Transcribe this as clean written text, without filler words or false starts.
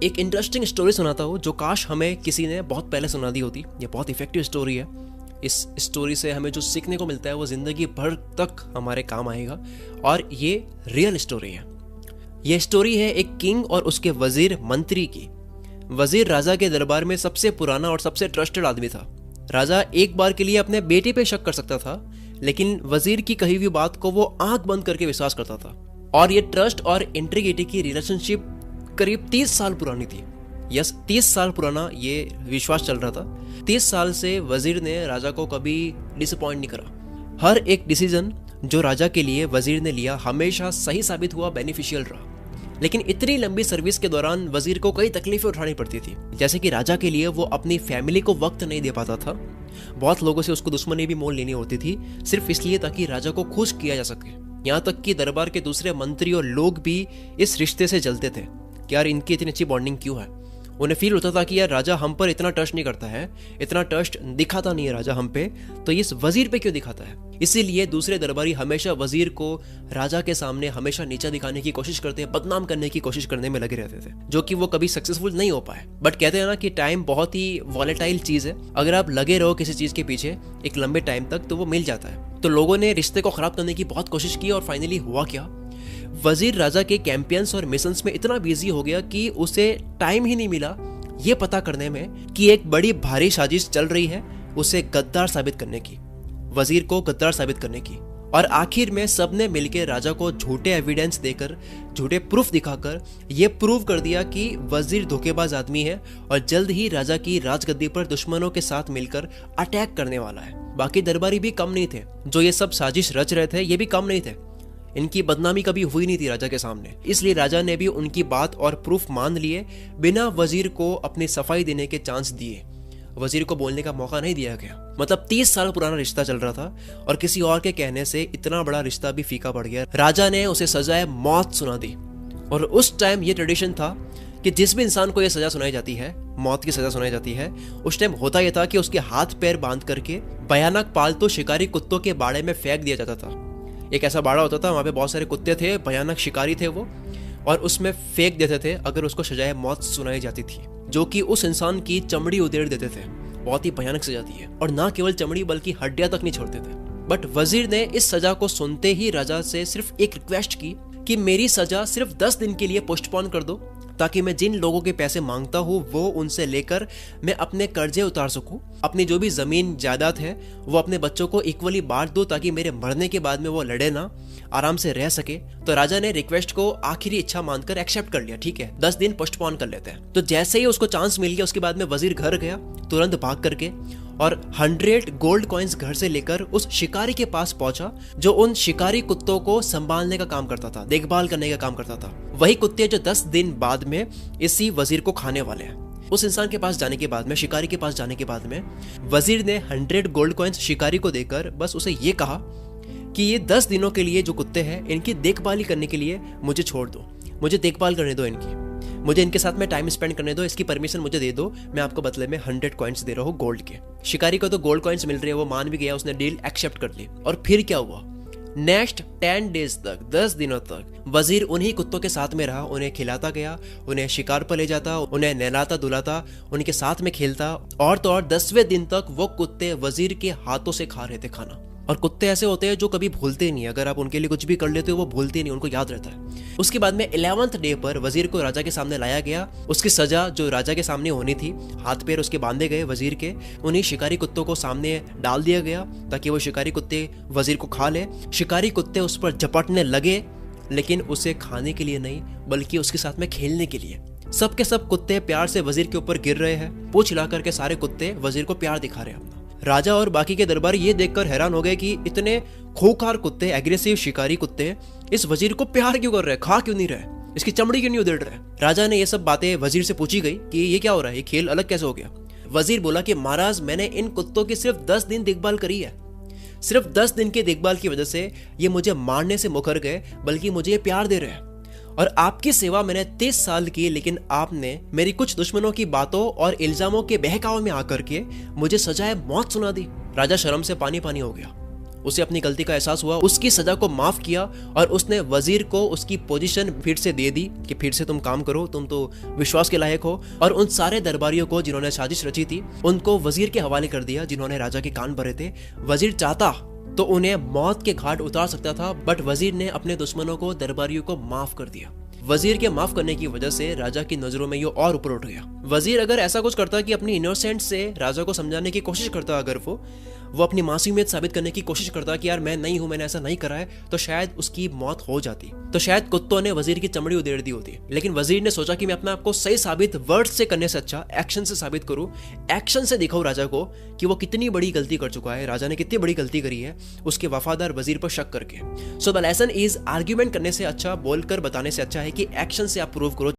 एक interesting story सुनाता हूँ जो काश हमें किसी ने बहुत पहले सुना दी होती। ये बहुत इफेक्टिव स्टोरी है। इस स्टोरी से हमें जो सीखने को मिलता है वो ज़िंदगी भर तक हमारे काम आएगा और ये रियल स्टोरी है। ये स्टोरी है एक किंग और उसके वजीर मंत्री की। वजीर राजा के दरबार में सबसे पुराना और सबसे ट्रस्टेड आदमी था। राजा एक बार के लिए अपने बेटे पे शक कर सकता था, लेकिन वजीर की कही हुई बात को वो आंख बंद करके विश्वास करता था। और ये ट्रस्ट और इंटीग्रिटी की रिलेशनशिप करीब 30 साल पुरानी थी। यस, 30 साल पुराना ये विश्वास चल रहा था। 30 साल से वजीर ने राजा को कभी डिसअपॉइंट नहीं करा। हर एक डिसीजन जो राजा के लिए वजीर ने लिया हमेशा सही साबित हुआ, बेनिफिशियल रहा। लेकिन इतनी लंबी सर्विस के दौरान वजीर को कई तकलीफें उठानी पड़ती थी। जैसे कि राजा के लिए वो अपनी फैमिली को वक्त नहीं दे पाता था। बहुत लोगों से उसको दुश्मनी भी मोल लेनी होती थी, सिर्फ इसलिए ताकि राजा को खुश किया जा सके। यहाँ तक कि दरबार के दूसरे मंत्री और लोग भी इस रिश्ते से जलते थे कि यार इनकी इतनी अच्छी बॉन्डिंग क्यों है। उन्हें फील होता था कि यार राजा हम पर इतना ट्रस्ट नहीं करता है, इतना ट्रस्ट दिखाता नहीं है राजा हम पे, तो इस वजीर पे क्यों दिखाता है। इसीलिए दूसरे दरबारी हमेशा वजीर को राजा के सामने हमेशा नीचा दिखाने की कोशिश करते हैं, बदनाम करने की कोशिश करने में लगे रहते थे, जो कि वो कभी सक्सेसफुल नहीं हो पाए। बट कहते हैं ना कि टाइम बहुत ही वॉलेटाइल चीज है। अगर आप लगे रहो किसी चीज के पीछे एक लंबे टाइम तक तो वो मिल जाता है। तो लोगों ने रिश्ते को खराब करने की बहुत कोशिश की और फाइनली हुआ क्या, वजीर राजा के कैंपेन्स और मिशंस में इतना बिजी हो गया कि उसे टाइम ही नहीं मिला ये पता करने में कि एक बड़ी भारी साजिश चल रही है उसे गद्दार साबित करने की, वजीर को गद्दार साबित करने की। और आखिर में सबने मिलकर राजा को झूठे एविडेंस देकर, झूठे प्रूफ दिखाकर ये प्रूव कर दिया कि वजीर धोखेबाज आदमी है और जल्द ही राजा की राजगद्दी पर दुश्मनों के साथ मिलकर अटैक करने वाला है। बाकी दरबारी भी कम नहीं थे, जो ये सब साजिश रच रहे थे ये भी कम नहीं थे। इनकी बदनामी कभी हुई नहीं थी राजा के सामने, इसलिए राजा ने भी उनकी बात और प्रूफ मान लिए बिना वजीर को अपनी सफाई देने के चांस दिए। वजीर को बोलने का मौका नहीं दिया गया। मतलब 30 साल पुराना रिश्ता चल रहा था और किसी और के कहने से इतना बड़ा रिश्ता भी फीका पड़ गया। राजा ने उसे सजाए मौत सुना दी। और उस टाइम ये ट्रेडिशन था कि जिस भी इंसान को यह सजा सुनाई जाती है, मौत की सजा सुनाई जाती है, उस टाइम होता यह था कि उसके हाथ पैर बांध करके भयानक पालतू शिकारी कुत्तों के बाड़े में फेंक दिया जाता था। एक ऐसा बाड़ा होता था, वहाँ पे बहुत सारे कुत्ते थे, भयानक शिकारी थे वो, और उसमें फेंक देते थे अगर उसको सजाए मौत सुनाई जाती थी, जो कि उस इंसान की चमड़ी उधेड़ देते थे। बहुत ही भयानक सजा दी है। और ना केवल चमड़ी बल्कि हड्डियां तक नहीं छोड़ते थे। बट वजीर ने इस सजा को सुनते ही राजा से सिर्फ एक रिक्वेस्ट की कि मेरी सजा सिर्फ 10 दिन के लिए पोस्टपोन कर दो, ताकि मैं जिन लोगों के पैसे मांगता हूँ वो उनसे लेकर मैं अपने कर्जे उतार सकूं, अपनी जो भी जमीन जायदाद है वो अपने बच्चों को इक्वली बांट दूं, ताकि मेरे मरने के बाद में वो लड़े ना, आराम से रह सके। तो राजा ने रिक्वेस्ट को आखिरी इच्छा मानकर एक्सेप्ट कर लिया। ठीक है, 10 दिन पोस्टपोन कर लेते हैं। तो जैसे ही उसको चांस मिल गया, उसके बाद में वजीर घर गया तुरंत भाग करके और 100 गोल्ड कॉइन्स घर से लेकर उस शिकारी के पास पहुंचा जो उन शिकारी कुत्तों को संभालने का काम करता था, देखभाल करने का काम करता था। वही कुत्ते जो 10 दिन बाद में इसी वजीर को खाने वाले हैं। उस इंसान के पास जाने के बाद में, शिकारी के पास जाने के बाद में, वजीर ने 100 गोल्ड कॉइन्स शिकारी को देकर बस उसे ये कहा कि ये 10 दिनों के लिए जो कुत्ते हैं इनकी देखभाल करने के लिए मुझे छोड़ दो, मुझे देखभाल करने दो इनकी, मुझे इनके साथ में टाइम स्पेंड करने दो, इसकी परमिशन मुझे दे दो, मैं आपको बदले में 100 कॉइन्स दे रहा हूँ गोल्ड के। शिकारी को तो गोल्ड कॉइन्स मिल रहे हैं, वो मान भी गया, उसने डील एक्सेप्ट कर ली। और फिर क्या हुआ, नेक्स्ट 10 डेज तक, 10 दिनों तक वजीर उन्हीं कुत्तों के साथ में रहा, उन्हें खिलाता गया, उन्हें शिकार पर ले जाता, उन्हें नहलाता धुलाता, उनके साथ में खेलता। और तो और 10वें दिन तक वो कुत्ते वजीर के हाथों से खा रहे थे खाना। और कुत्ते ऐसे होते हैं जो कभी भूलते नहीं, अगर आप उनके लिए कुछ भी कर लेते हो वो भूलते नहीं, उनको याद रहता है। उसके बाद में 11th डे पर वजीर को राजा के सामने लाया गया। उसकी सजा जो राजा के सामने होनी थी, हाथ पैर उसके बांधे गए वजीर के, उन्हीं शिकारी कुत्तों को सामने डाल दिया गया ताकि वो शिकारी कुत्ते वजीर को खा ले। शिकारी कुत्ते उस पर झपटने लगे, लेकिन उसे खाने के लिए नहीं बल्कि उसके साथ में खेलने के लिए। सबके सब कुत्ते प्यार से वजीर के ऊपर गिर रहे हैं, पूंछ हिला करके सारे कुत्ते वजीर को प्यार दिखा रहे हैं अपना। राजा और बाकी के दरबारी ये देखकर हैरान हो गए कि इतने खूंखार कुत्ते, एग्रेसिव शिकारी कुत्ते इस वजीर को प्यार क्यों कर रहे हैं, खा क्यों नहीं रहे, इसकी चमड़ी क्यों नहीं उधेड़ रहे। राजा ने ये सब बातें वजीर से पूछी गई कि ये क्या हो रहा है, ये खेल अलग कैसे हो गया। वजीर बोला कि महाराज, मैंने इन कुत्तों की सिर्फ 10 दिन देखभाल करी है, सिर्फ 10 दिन की देखभाल की वजह से ये मुझे मारने से मुकर गए, बल्कि मुझे ये प्यार दे रहे हैं। और आपकी सेवा मैंने 30 साल की, लेकिन आपने मेरी कुछ दुश्मनों की बातों और इल्जामों के बहकावे में आकर के मुझे सजाए मौत सुना दी। राजा शर्म से पानी पानी हो गया। उसे अपनी गलती का एहसास हुआ, उसकी सजा को माफ किया और उसने वजीर को उसकी पोजीशन फिर से दे दी कि फिर से तुम काम करो, तुम तो विश्वास के लायक हो। और उन सारे दरबारियों को जिन्होंने साजिश रची थी उनको वजीर के हवाले कर दिया, जिन्होंने राजा के कान भरे थे। वजीर चाहता तो उन्हें मौत के घाट उतार सकता था, बट वजीर ने अपने दुश्मनों को, दरबारियों को माफ कर दिया। वजीर के माफ करने की वजह से राजा की नजरों में ये और ऊपर उठ गया। वजीर अगर ऐसा कुछ करता कि अपनी इनोसेंट से राजा को समझाने की कोशिश करता, अगर वो अपनी मासूमियत साबित करने की कोशिश करता कि यार मैं नहीं हूं, मैंने ऐसा नहीं करा है, तो शायद उसकी मौत हो जाती। तो शायद कुत्तों ने वजीर की चमड़ी उधेड़ दी होती। लेकिन वजीर ने सोचा कि मैं अपने आप को सही साबित वर्ड से करने से अच्छा एक्शन से साबित करूं, एक्शन से दिखाऊं राजा को कि वो कितनी बड़ी गलती कर चुका है, राजा ने कितनी बड़ी गलती करी है उसके वफादार वजीर पर शक करके। So the lesson is, argument करने से अच्छा, बोलकर बताने से अच्छा है कि एक्शन से आप प्रूव करो।